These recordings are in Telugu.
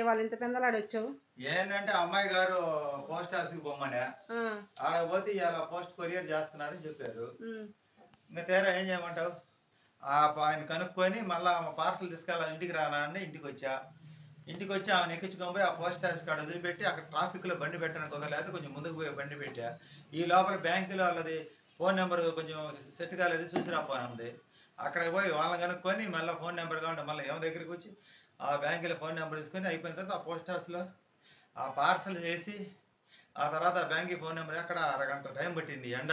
వాళ్ళ ఇంత పెందలాడొచ్చావు ఏంటంటే అమ్మాయి గారు పోస్ట్ ఆఫీస్కి పొమ్మనే ఆడ పోతే ఇలా పోస్ట్ కొరియర్ చేస్తున్నారని చెప్పారు. ఇంకా తీరా ఏం చేయమంటావు? ఆయన కనుక్కొని మళ్ళీ పార్సల్ తీసుకెళ్ళాలి ఇంటికి రానండి. ఇంటికి వచ్చి ఆమెను ఎక్కించుకొని పోయి ఆ పోస్ట్ ఆఫీస్ కాడ వదిలిపెట్టి అక్కడ ట్రాఫిక్లో బండి పెట్టడానికి కుదరలేదు. కొంచెం ముందుకు పోయి బండి పెట్టా. ఈ లోపల బ్యాంకులో వాళ్ళది ఫోన్ నెంబర్ కొంచెం సెట్ కాలేదు, చూసి రాపోనుంది. అక్కడికి పోయి వాళ్ళని కనుక్కొని మళ్ళీ ఫోన్ నెంబర్ కావాలంటే మళ్ళీ ఏమో దగ్గరికి వచ్చి ఆ బ్యాంకులో ఫోన్ నెంబర్ తీసుకొని అయిపోయిన తర్వాత ఆ పోస్ట్ ఆఫీస్లో ఆ పార్సల్ చేసి ఆ తర్వాత ఆ బ్యాంక్కి ఫోన్ నెంబర్ అక్కడ అరగంట టైం పట్టింది. ఎండ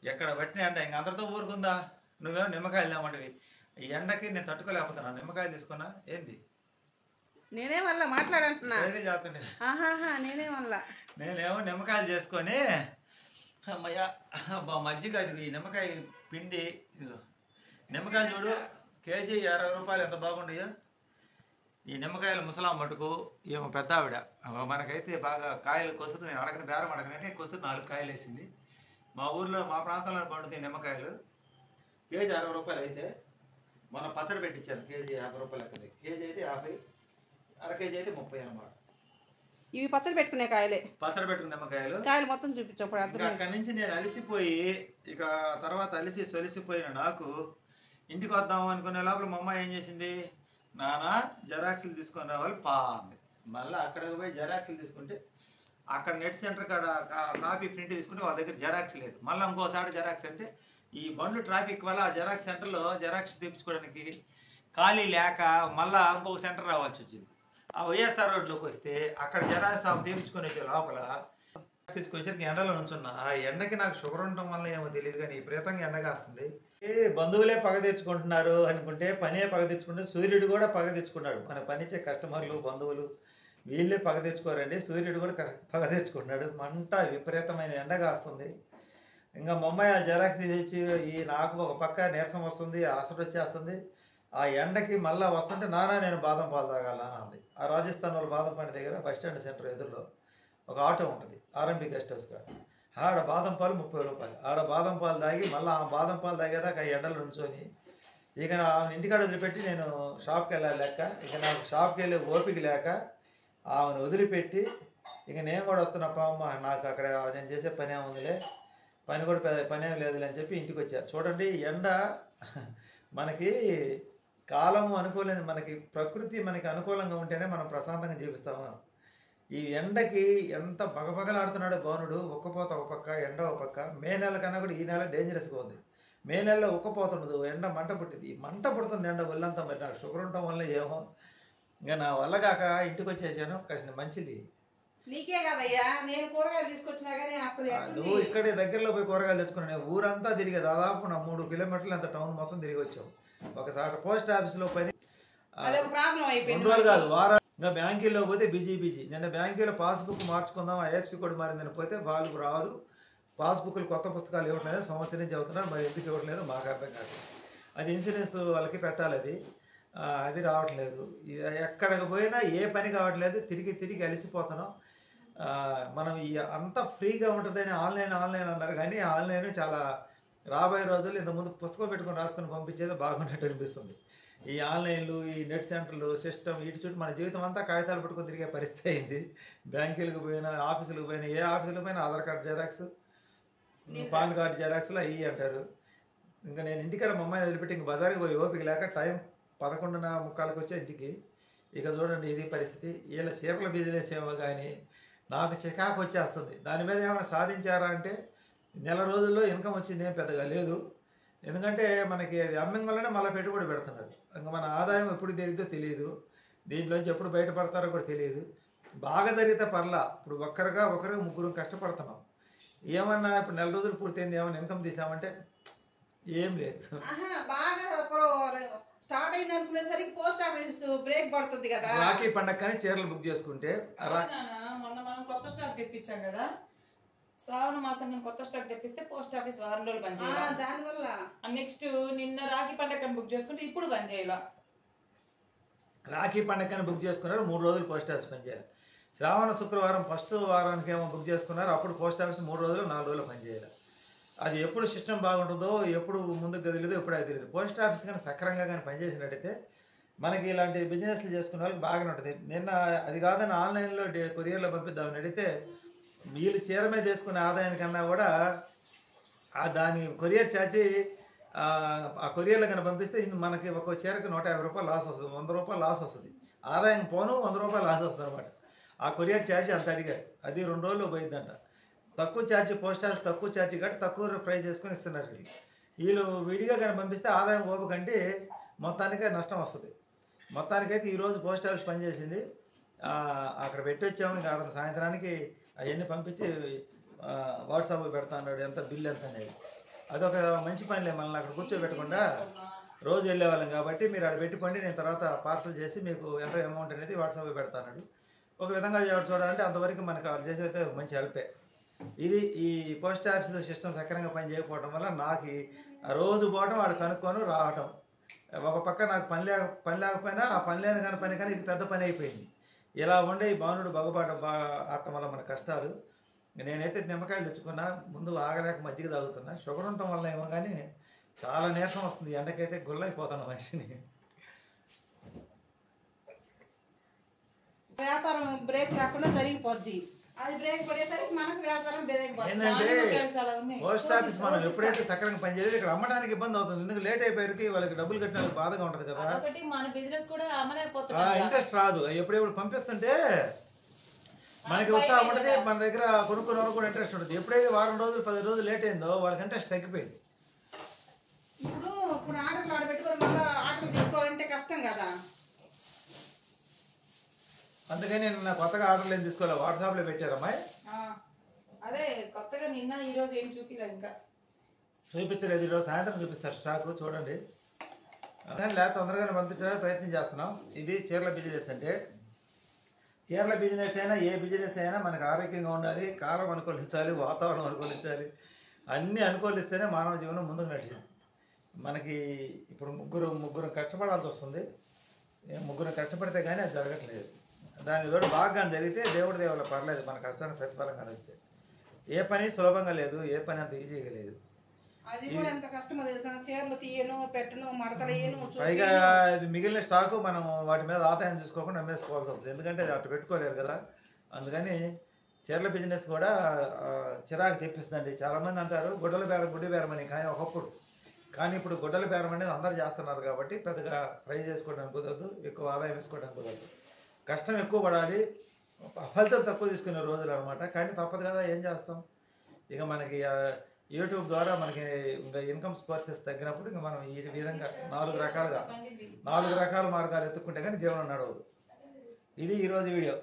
ఎక్కడ పట్టిన ఎండ ఇంక అందరితో ఊరుకుందా? నువ్వేమో నిమ్మకాయలు లేమంటివి. ఈ ఎండకి నేను తట్టుకోలేకపోతున్నా. నిమ్మకాయలు తీసుకున్నా ఏంది? నేనే వల్ల మాట్లాడంటున్నా చేస్తుండే నేనేమో నిమ్మకాయలు చేసుకొని అమ్మయ్య మజ్జిగ అది ఈ నిమ్మకాయ పిండి నిమ్మకాయలు చూడు కేజీ 60 రూపాయలు ఎంత బాగుండయో. ఈ నిమ్మకాయల ముసలాం మటుకు ఏమో పెద్ద ఆవిడ మనకైతే బాగా కాయలు కొసురు. నేను అడగని బేరం అడగనే కొసురు 4 కాయలు వేసింది. మా ఊర్లో మా ప్రాంతంలో పండుతాయి నిమ్మకాయలు. కేజీ 60 రూపాయలు అయితే మొన్న పచ్చడి పెట్టించాను. కేజీ 50 రూపాయలు ఎక్కది. కేజీ అయితే 50, అర కేజీ అయితే 30 అన్నమాట. ఇవి పచ్చడి పెట్టుకునే కాయలే, పచ్చడి పెట్టుకునే నిమ్మకాయలు. కాయలు మొత్తం చూపించప్పుడు అక్కడి నుంచి నేను అలిసిపోయి ఇక తర్వాత అలిసి సొలిసిపోయిన నాకు ఇంటికి వద్దాము అనుకునే లోపల మా అమ్మ ఏం చేసింది, నానా జెరాక్స్లు తీసుకొని రావాలి అంది. మళ్ళీ అక్కడికి పోయి జెరాక్స్లు తీసుకుంటే అక్కడ నెట్ సెంటర్ కాడ కాపీ ప్రింట్ తీసుకుంటే వాళ్ళ దగ్గర జెరాక్స్ లేదు. మళ్ళీ ఇంకోసారి జెరాక్స్ అంటే ఈ బండ్లు ట్రాఫిక్ వల్ల ఆ జెరాక్స్ సెంటర్లో జెరాక్స్ తెప్పించుకోవడానికి ఖాళీ లేక మళ్ళీ ఇంకొక సెంటర్ రావాల్సి వచ్చింది. ఆ వైఎస్ఆర్ రోడ్లోకి వస్తే అక్కడ జెరాక్స్ తెప్పించుకొని వచ్చే లోపల తీసుకొచ్చారు. ఎండలో నుంచున్నా. ఆ ఎండకి నాకు షుగర్ ఉండటం వల్ల ఏమో తెలియదు కానీ విపరీతంగా ఎండగా వస్తుంది. బంధువులే పగ తెచ్చుకుంటున్నారు అనుకుంటే పనే పగ తెచ్చుకుంటే సూర్యుడు కూడా పగ తెచ్చుకున్నాడు. మన పనిచ్చే కస్టమర్లు బంధువులు వీళ్ళే పగ తెచ్చుకోరండి. సూర్యుడు కూడా పగ తెచ్చుకున్నాడు. మంట విపరీతమైన ఎండగా వస్తుంది. ఇంకా మమ్మయ్య జెరాక్స్ తెచ్చి నాకు ఒక పక్క నీరసం వస్తుంది, అలసట వచ్చేస్తుంది. ఆ ఎండకి మళ్ళీ వస్తుంటే నానా నేను బాదం పాలు తాగాలని అంది. ఆ రాజస్థాన్ వాళ్ళ బాదం పండి దగ్గర బస్ స్టాండ్ సెంటర్ ఎదురులో ఒక ఆటో ఉంటుంది, ఆర్ఎంపీ గెస్ట్ హౌస్ కాడ. ఆడ బాదం పాలు 30 రూపాయలు. ఆడ బాదం పాలు తాగి మళ్ళీ ఆ బాదం పాలు తాగేదాకా ఎండలు నుంచొని ఇక ఆమెను ఇంటికాడ వదిలిపెట్టి నేను షాప్కి వెళ్ళాలి లెక్క. ఇక నాకు షాప్కి వెళ్ళే ఓపిక లేక ఆమెను వదిలిపెట్టి ఇక నేను కూడా వస్తున్నా అమ్మ నాకు అక్కడ నేను చేసే పని ఏముందిలే, పని కూడా పని ఏం లేదులే అని చెప్పి ఇంటికి వచ్చారు. చూడండి ఎండ మనకి కాలము అనుకూలంగా, మనకి ప్రకృతి మనకి అనుకూలంగా ఉంటేనే మనం ప్రశాంతంగా జీవిస్తాము. ఈ ఎండకి ఎంత బగబగలాడుతున్నాడు భవనుడు. ఉక్కపోత ఒక పక్క, ఎండ ఒక పక్క. మే నెల కన్నా కూడా ఈ నెల డేంజరస్గా ఉంది. మే నెలలో ఉక్కపోతుండదు, ఎండ మంట పుట్టింది. మంట పుడుతుంది ఎండ ఒళ్ళంతా. మరి నాకు షుగర్ ఉండటం వల్ల ఏమో ఇంకా నా వల్ల కాక ఇంటికి వచ్చేసాను. కాసిన మంచిది నీకే కదయ్యా, నేను కూరగాయలు తీసుకొచ్చినా కానీ అసలు నువ్వు ఇక్కడే దగ్గరలో పోయి కూరగాయలు తెచ్చుకున్నాను. ఊరంతా తిరిగి దాదాపు నా 3 కిలోమీటర్లు అంత టౌన్ మొత్తం తిరిగి వచ్చావు. ఒకసారి పోస్ట్ ఆఫీస్లో పని 2 రోజులు కాదు వారం. ఇంకా బ్యాంకుల్లో పోతే బిజీ. నిన్న బ్యాంకులో పాస్బుక్ మార్చుకుందాం ఐఎఫ్సి కోడ్ మారిందని పోతే వాళ్ళు రాదు, పాస్బుక్లు కొత్త పుస్తకాలు ఇవ్వట్లేదు, సంవత్సరం నుంచి అవుతున్నారు. మరి ఎందుకు ఇవ్వట్లేదు మాకు అర్థం కాదు. అది ఇన్సూరెన్స్ వాళ్ళకి పెట్టాలి, అది రావట్లేదు. ఎక్కడికి పోయినా ఏ పని కావట్లేదు. తిరిగి అలిసిపోతున్నాం. మనం అంత ఫ్రీగా ఉంటుందని ఆన్లైన్ అన్నారు కానీ ఆన్లైన్ చాలా రాబోయే రోజులు ఇంతకుముందు పుస్తకం పెట్టుకొని రాసుకొని పంపించేది బాగున్నట్టు అనిపిస్తుంది. ఈ ఆన్లైన్లు, ఈ నెట్ సెంటర్లు, సిస్టమ్ వీటి చుట్టూ మన జీవితం అంతా కాగితాలు పట్టుకొని తిరిగే పరిస్థితి అయింది. బ్యాంకులకు పోయినా, ఆఫీసులకు పోయినా, ఏ ఆఫీసులకు పోయినా Aadhaar card xerox, PAN card జెరాక్స్లు అయ్యి అంటారు. ఇంకా నేను ఇంటికాడ మా అమ్మాయిని వదిలిపెట్టి ఇంక బజార్కి పోయి ఓపిక లేక టైం 11:45 వచ్చే ఇంటికి. ఇక చూడండి ఇది పరిస్థితి. వీళ్ళ చీరల బిజినెస్ ఏమో కానీ నాకు చికాకు వచ్చేస్తుంది. దాని మీద ఏమైనా సాధించారా అంటే నెల రోజుల్లో ఇన్కమ్ వచ్చింది ఏం పెద్దగా లేదు. ఎందుకంటే మనకి అది అమ్మంగానే మళ్ళీ పెట్టుబడి పెడుతున్నారు. ఇంకా మన ఆదాయం ఎప్పుడు తెలియదో తెలియదు, దీంట్లోంచి ఎప్పుడు బయటపడతారో కూడా తెలియదు. బాగా జరిగితే పర్లా. ఇప్పుడు ఒకరు ముగ్గురు కష్టపడుతున్నాం. ఏమన్నా ఇప్పుడు నెల రోజులు పూర్తయింది ఏమన్నా ఇన్కమ్ తీసామంటే ఏం లేదు. స్టార్ట్ అయింది అనుకునేసరికి పోస్ట్ ఆఫీస్ బ్రేక్ పడుతుంది కదా. రాఖీ పండగ కానీ చీరలు బుక్ చేసుకుంటే మొన్న మనం కొత్త స్టాక్ తెప్పించాం కదా, శ్రావణ మాసం కొత్త స్టాక్ తెప్పిస్తే పోస్ట్ ఆఫీస్ వారం రోజులు బంద్ చేయాలి. దానివల్ల నెక్స్ట్ నిన్న రాఖీ పండగ బుక్ చేసుకుంటే ఇప్పుడు బంద్ చేయాల. రాఖీ పండగ బుక్ చేసుకున్నారు, 3 రోజులు పోస్ట్ ఆఫీస్ పనిచేయాలి. శ్రావణ శుక్రవారం ఫస్ట్ వారానికి ఏమో బుక్ చేసుకున్నారు, అప్పుడు పోస్ట్ ఆఫీస్ 3 రోజులు 4 రోజులు పనిచేయాలి. అది ఎప్పుడు సిస్టమ్ బాగుంటుందో, ఎప్పుడు ముందుకు కదిలేదో ఎప్పుడు అది తెలియదు. పోస్ట్ ఆఫీస్ కానీ సక్రంగా కానీ పనిచేసినట్టయితే మనకి ఇలాంటి బిజినెస్లు చేసుకునే వాళ్ళకి బాగానే ఉంటుంది. నిన్న అది కాదని ఆన్లైన్లో కొరియర్లో పంపిద్దామని అడిగితే వీళ్ళు చీర మీద తీసుకునే ఆదాయానికన్నా కూడా దాని కొరియర్ ఛార్జీ ఆ కొరియర్లో కన్నా పంపిస్తే మనకి ఒక చీరకి 150 రూపాయలు లాస్ వస్తుంది, 100 రూపాయలు లాస్ వస్తుంది. ఆదాయం పోను 100 రూపాయలు లాస్ వస్తుంది అనమాట. ఆ కొరియర్ ఛార్జీ అంత అడిగారు, అది 2 రోజులు పోయిద్దంట. తక్కువ ఛార్జీ పోస్ట్ ఆఫీస్ తక్కువ ఛార్జీ కాబట్టి తక్కువ ప్రైస్ చేసుకొని ఇస్తున్నారు. వీళ్ళు విడిగా కానీ పంపిస్తే ఆదాయం ఓపకంటే మొత్తానికే నష్టం వస్తుంది. మొత్తానికైతే ఈరోజు పోస్ట్ ఆఫీస్ పనిచేసింది, అక్కడ పెట్టి వచ్చాము. ఇంకా అతను సాయంత్రానికి అవన్నీ పంపించి వాట్సాప్ పెడతా అన్నాడు ఎంత బిల్ ఎంత అనేది. అదొక మంచి పనిలే, మనల్ని అక్కడ కూర్చోబెట్టకుండా రోజు వెళ్ళేవాళ్ళం కాబట్టి మీరు అక్కడ పెట్టుకోండి, నేను తర్వాత పార్సల్ చేసి మీకు ఎంత అమౌంట్ అనేది వాట్సాప్ పెడతా అన్నాడు. ఒక విధంగా చూడాలంటే అంతవరకు మనకు వాళ్ళు చేసేది మంచి హెల్పే. ఇది ఈ పోస్ట్ ఆఫీస్ సిస్టమ్ సక్రమంగా పని చేయకపోవడం వల్ల నాకు రోజు పోవడం వాడు కనుక్కొని రావటం, ఒక పక్క నాకు పని లేకపోయినా ఆ పని లేని కానీ పని కానీ ఇది పెద్ద పని అయిపోయింది. ఇలా ఉండే ఈ బాణుడు బగబాట ఆడటం వల్ల మన కష్టాలు. నేనైతే నిమ్మకాయలు తెచ్చుకున్నా, ముందు ఆగలేక మజ్జిగ తాగుతున్నా. షుగర్ ఉండటం వల్ల ఏమో కానీ చాలా నీరసం వస్తుంది, ఎండకైతే గుల్లైపోతాను మనిషిని. వ్యాపారం బ్రేక్ లేకుండా జరిగిపోద్ది, అది బ్రేక్ పడేసరికి మనకు వ్యాపారం బ్రేక్ ఏంటంటే పోస్ట్ ఆఫీస్ మనం ఎప్పుడైతే సక్రమంగా పనిచేయలేదు ఇక్కడ అమ్మడానికి ఇబ్బంది అవుతుంది. ఎందుకు లేట్ అయిపోయేసరికి వాళ్ళకి డబ్బులు కట్టిన వాళ్ళకి బాధగా ఉంటుంది కదా, మన బిజినెస్ కూడా ఇంట్రెస్ట్ రాదు. ఎప్పుడెప్పుడు పంపిస్తుంటే మనకి ఉత్సాహం ఉంటుంది, మన దగ్గర కొనుక్కునే వాళ్ళకి కూడా ఇంట్రెస్ట్ ఉంటుంది. ఎప్పుడైతే వారం రోజులు 10 రోజులు లేట్ అయిందో వాళ్ళకి ఇంట్రెస్ట్ తగ్గిపోయింది. ఇప్పుడు ఆర్డర్లు ఆడ పెట్టుకొని మళ్ళీ ఆర్డర్లు తీసుకోవాలంటే కష్టం కదా. అందుకని నేను కొత్తగా ఆర్డర్లు ఏం తీసుకోవాలి, వాట్సాప్లో పెట్టారమ్మాయి. అదే కొత్తగా నిన్న ఈ రోజు ఏం చూపిలేదు, ఇంకా చూపించలేదు. ఈరోజు సాయంత్రం చూపిస్తారు స్టాక్ చూడండి. లేదా తొందరగానే పంపించడానికి ప్రయత్నం చేస్తున్నాం. ఇది చీరల బిజినెస్ అంటే చీరల బిజినెస్ అయినా ఏ బిజినెస్ అయినా మనకు ఆరోగ్యంగా ఉండాలి, కాలం అనుకూలించాలి, వాతావరణం అనుకూలించాలి. అన్నీ అనుకూలిస్తేనే మానవ జీవనం ముందుకు నడిచింది. మనకి ఇప్పుడు ముగ్గురు కష్టపడాల్సి వస్తుంది. ముగ్గురు కష్టపడితే కానీ అది జరగట్లేదు. దాని తోడు బాగా జరిగితే దేవుడి దేవుళ్ళ పర్లేదు, మన కష్టానికి ప్రతిఫలం కలిస్తే. ఏ పని సులభంగా లేదు, ఏ పని అంత ఈజీగా లేదు. అది కూడా ఎంత కష్టమో తెలుసా, చీరలు తీయను పెట్టను మడతలేయను. పైగా ఇది మిగిలిన స్టాకు మనం వాటి మీద ఆదాయం చూసుకోకుండా అమ్మేసుకోవాల్సి వస్తుంది, ఎందుకంటే అది అటు పెట్టుకోలేరు కదా. అందుకని చీరల బిజినెస్ కూడా చిరాకు తెప్పిస్తుందండి. చాలామంది అంటారు గుడ్డల బేరం గుడ్డి బేరం అని, కానీ ఒకప్పుడు. కానీ ఇప్పుడు గుడ్డల బేరం అనేది అందరు చేస్తున్నారు కాబట్టి పెద్దగా ఫ్రై చేసుకోవడానికి కుదరదు, ఎక్కువ ఆదాయం వేసుకోవడానికి కుదరదు. కష్టం ఎక్కువ పడాలి, ఫలితం తక్కువ తీసుకునే రోజులు అనమాట. కానీ తప్పదు కదా, ఏం చేస్తాం. ఇక మనకి యూట్యూబ్ ద్వారా మనకి ఇంకా ఇన్కమ్ సోర్సెస్ తగ్గినప్పుడు ఇంకా మనం ఈ విధంగా 4 రకాల మార్గాలు ఎత్తుక్కుంటే కానీ జీవనం నడవదు. ఇది ఈరోజు వీడియో.